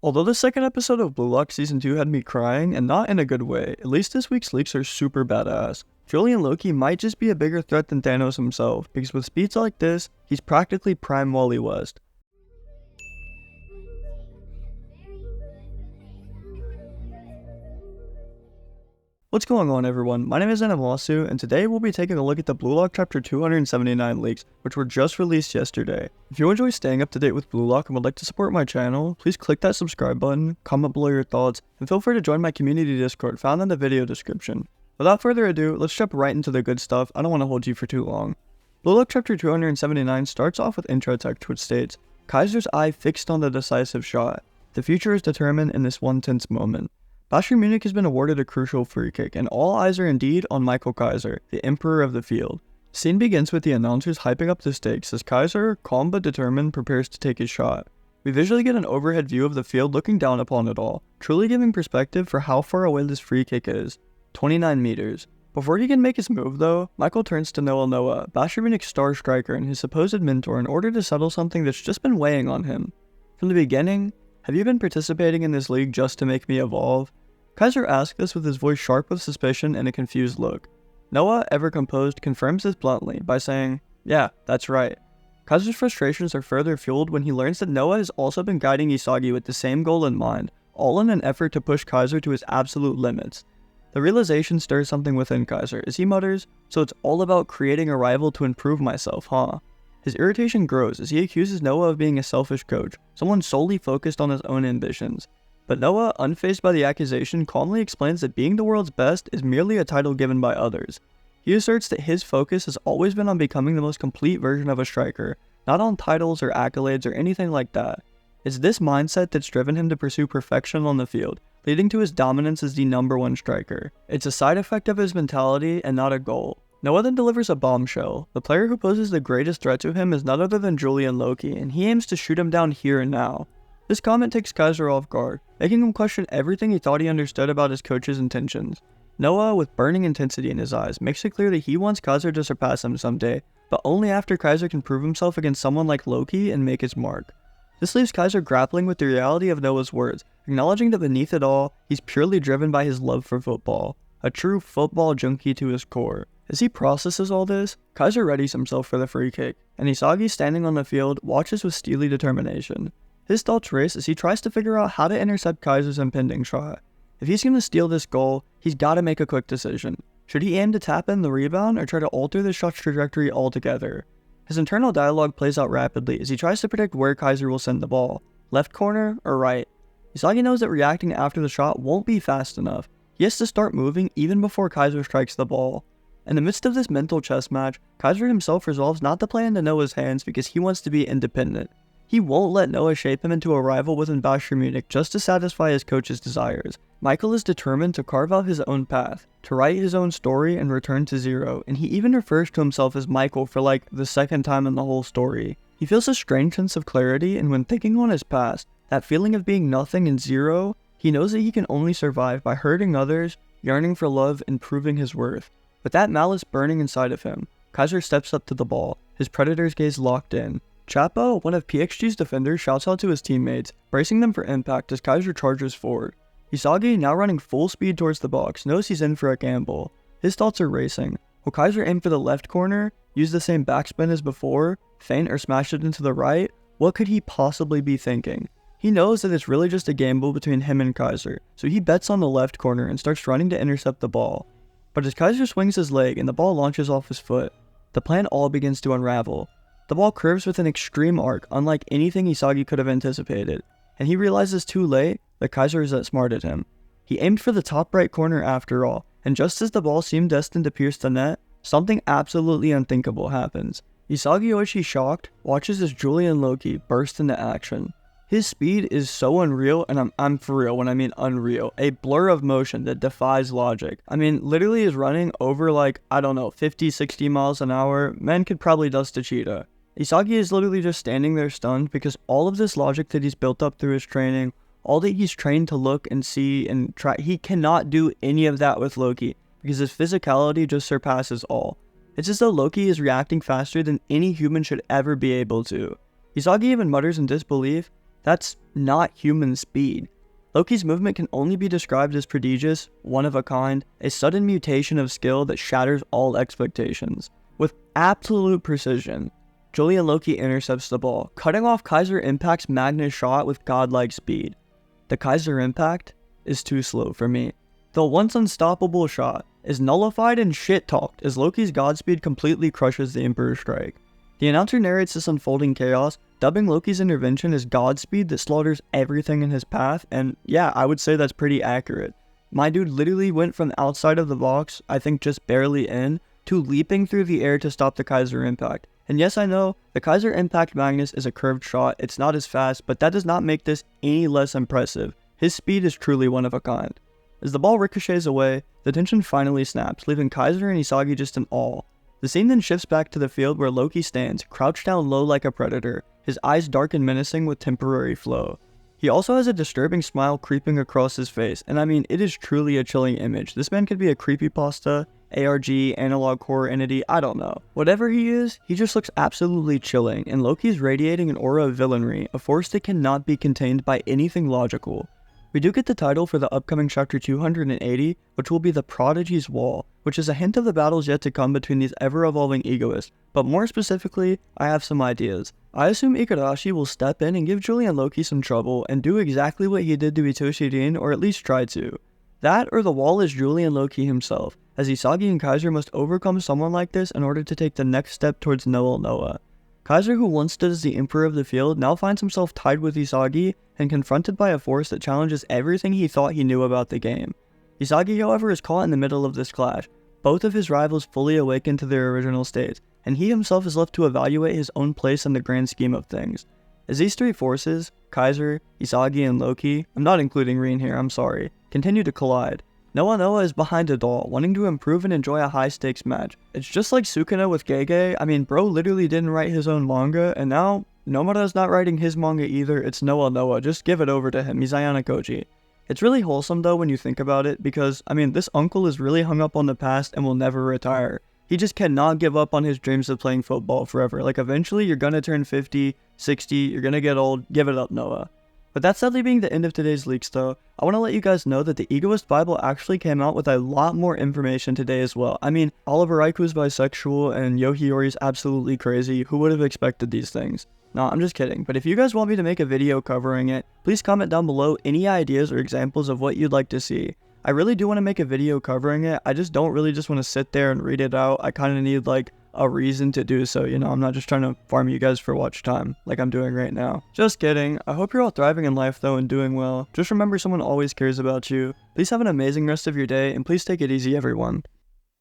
Although the second episode of Blue Lock Season 2 had me crying, and not in a good way, at least this week's leaks are super badass. Julian Loki might just be a bigger threat than Thanos himself, because with speeds like this, he's practically prime Wally West. What's going on everyone, my name is Animasu, and today we'll be taking a look at the Blue Lock Chapter 279 leaks, which were just released yesterday. If you enjoy staying up to date with Blue Lock and would like to support my channel, please click that subscribe button, comment below your thoughts, and feel free to join my community Discord found in the video description. Without further ado, let's jump right into the good stuff. I don't want to hold you for too long. Blue Lock Chapter 279 starts off with intro text which states, Kaiser's eye fixed on the decisive shot. The future is determined in this one tense moment. Bayern Munich has been awarded a crucial free kick, and all eyes are indeed on Michael KAISER, the emperor of the field. Scene begins with the announcers hyping up the stakes as KAISER, calm but determined, prepares to take his shot. We visually get an overhead view of the field looking down upon it all, truly giving perspective for how far away this free kick is. 29 meters. Before he can make his move though, Michael turns to Noah, Bayern Munich's star striker and his supposed mentor, in order to settle something that's just been weighing on him. From the beginning, have you been participating in this league just to make me evolve? KAISER asked this with his voice sharp with suspicion and a confused look. Noah, ever composed, confirms this bluntly by saying, yeah, that's right. KAISER's frustrations are further fueled when he learns that Noah has also been guiding Isagi with the same goal in mind, all in an effort to push KAISER to his absolute limits. The realization stirs something within KAISER as he mutters, so it's all about creating a rival to improve myself, huh? His irritation grows as he accuses Noah of being a selfish coach, someone solely focused on his own ambitions. But Noah, unfazed by the accusation, calmly explains that being the world's best is merely a title given by others. He asserts that his focus has always been on becoming the most complete version of a striker, not on titles or accolades or anything like that. It's this mindset that's driven him to pursue perfection on the field, leading to his dominance as the #1 striker. It's a side effect of his mentality and not a goal. Noah then delivers a bombshell. The player who poses the greatest threat to him is none other than Julian Loki, and he aims to shoot him down here and now. This comment takes KAISER off guard, making him question everything he thought he understood about his coach's intentions. Noah, with burning intensity in his eyes, makes it clear that he wants KAISER to surpass him someday, but only after KAISER can prove himself against someone like Loki and make his mark. This leaves KAISER grappling with the reality of Noah's words, acknowledging that beneath it all, he's purely driven by his love for football, a true football junkie to his core. As he processes all this, KAISER readies himself for the free kick, and Isagi, standing on the field, watches with steely determination. His thoughts race as he tries to figure out how to intercept KAISER's impending shot. If he's going to steal this goal, he's got to make a quick decision. Should he aim to tap in the rebound or try to alter the shot's trajectory altogether? His internal dialogue plays out rapidly as he tries to predict where KAISER will send the ball. Left corner or right? Isagi knows that reacting after the shot won't be fast enough. He has to start moving even before KAISER strikes the ball. In the midst of this mental chess match, KAISER himself resolves not to play into Noah's hands because he wants to be independent. He won't let Noah shape him into a rival within Bayern Munich just to satisfy his coach's desires. Michael is determined to carve out his own path, to write his own story and return to zero, and he even refers to himself as Michael for like the second time in the whole story. He feels a strange sense of clarity, and when thinking on his past, that feeling of being nothing and zero, he knows that he can only survive by hurting others, yearning for love, and proving his worth. With that malice burning inside of him, KAISER steps up to the ball, his predator's gaze locked in. Chapo, one of PXG's defenders, shouts out to his teammates, bracing them for impact as KAISER charges forward. Isagi, now running full speed towards the box, knows he's in for a gamble. His thoughts are racing. Will KAISER aim for the left corner, use the same backspin as before, feint or smash it into the right? What could he possibly be thinking? He knows that it's really just a gamble between him and KAISER, so he bets on the left corner and starts running to intercept the ball. But as KAISER swings his leg and the ball launches off his foot, the plan all begins to unravel. The ball curves with an extreme arc, unlike anything Isagi could have anticipated, and he realizes too late that KAISER is outsmarted him. He aimed for the top right corner after all, and just as the ball seemed destined to pierce the net, something absolutely unthinkable happens. Isagi, yoichi shocked, watches as Julian Loki burst into action. His speed is so unreal, and I'm for real when I mean unreal, a blur of motion that defies logic. I mean, literally is running over like, I don't know, 50, 60 miles an hour. Man could probably dust a cheetah. Isagi is literally just standing there stunned because all of this logic that he's built up through his training, all that he's trained to look and see and try, he cannot do any of that with Loki because his physicality just surpasses all. It's as though Loki is reacting faster than any human should ever be able to. Isagi even mutters in disbelief That's not human speed. Loki's movement can only be described as prodigious, one of a kind, a sudden mutation of skill that shatters all expectations. With absolute precision, Julian Loki intercepts the ball, cutting off KAISER Impact's Magnus shot with godlike speed. The KAISER Impact is too slow for me. The once unstoppable shot is nullified and shit-talked as Loki's godspeed completely crushes the Emperor's strike. The announcer narrates this unfolding chaos, dubbing Loki's intervention as Godspeed that slaughters everything in his path, and yeah, I would say that's pretty accurate. My dude literally went from outside of the box, I think just barely in, to leaping through the air to stop the KAISER Impact. And yes, I know, the KAISER Impact Magnus is a curved shot, it's not as fast, but that does not make this any less impressive. His speed is truly one of a kind. As the ball ricochets away, the tension finally snaps, leaving KAISER and Isagi just in awe. The scene then shifts back to the field where Loki stands, crouched down low like a predator, his eyes dark and menacing with temporary flow. He also has a disturbing smile creeping across his face, and I mean, it is truly a chilling image. This man could be a creepypasta, ARG, analog horror entity, I don't know. Whatever he is, he just looks absolutely chilling, and Loki's radiating an aura of villainy, a force that cannot be contained by anything logical. We do get the title for the upcoming chapter 280, which will be the Prodigy's Wall, which is a hint of the battles yet to come between these ever-evolving egoists, but more specifically, I have some ideas. I assume Igarashi will step in and give Julian Loki some trouble and do exactly what he did to Itoshi Rin, or at least try to. That or the wall is Julian Loki himself, as Isagi and KAISER must overcome someone like this in order to take the next step towards Noah. KAISER, who once stood as the emperor of the field, now finds himself tied with Isagi and confronted by a force that challenges everything he thought he knew about the game. Isagi, however, is caught in the middle of this clash, both of his rivals fully awakened to their original states, and he himself is left to evaluate his own place in the grand scheme of things. As these three forces, KAISER, Isagi, and Loki, I'm not including Rin here, I'm sorry, continue to collide, Noah is behind it all, wanting to improve and enjoy a high-stakes match. It's just like Sukuna with Gege. I mean, bro literally didn't write his own manga, and now Nomura's not writing his manga either. It's Noah, just give it over to him, he's Ayano Koji. It's really wholesome though when you think about it, because, I mean, this uncle is really hung up on the past and will never retire. He just cannot give up on his dreams of playing football forever. Like, eventually you're gonna turn 50, 60, you're gonna get old, give it up, Noah. But that sadly being the end of today's leaks though, I want to let you guys know that the Egoist Bible actually came out with a lot more information today as well. I mean, Oliver Aiku's bisexual and Yohiyori's absolutely crazy. Who would have expected these things? No, I'm just kidding. But if you guys want me to make a video covering it, please comment down below any ideas or examples of what you'd like to see. I really do want to make a video covering it. I just don't really just want to sit there and read it out. I kind of need like a reason to do so, you know. I'm not just trying to farm you guys for watch time like I'm doing right now. Just kidding. I hope you're all thriving in life though and doing well. Just remember, someone always cares about you. Please have an amazing rest of your day, and please take it easy, everyone.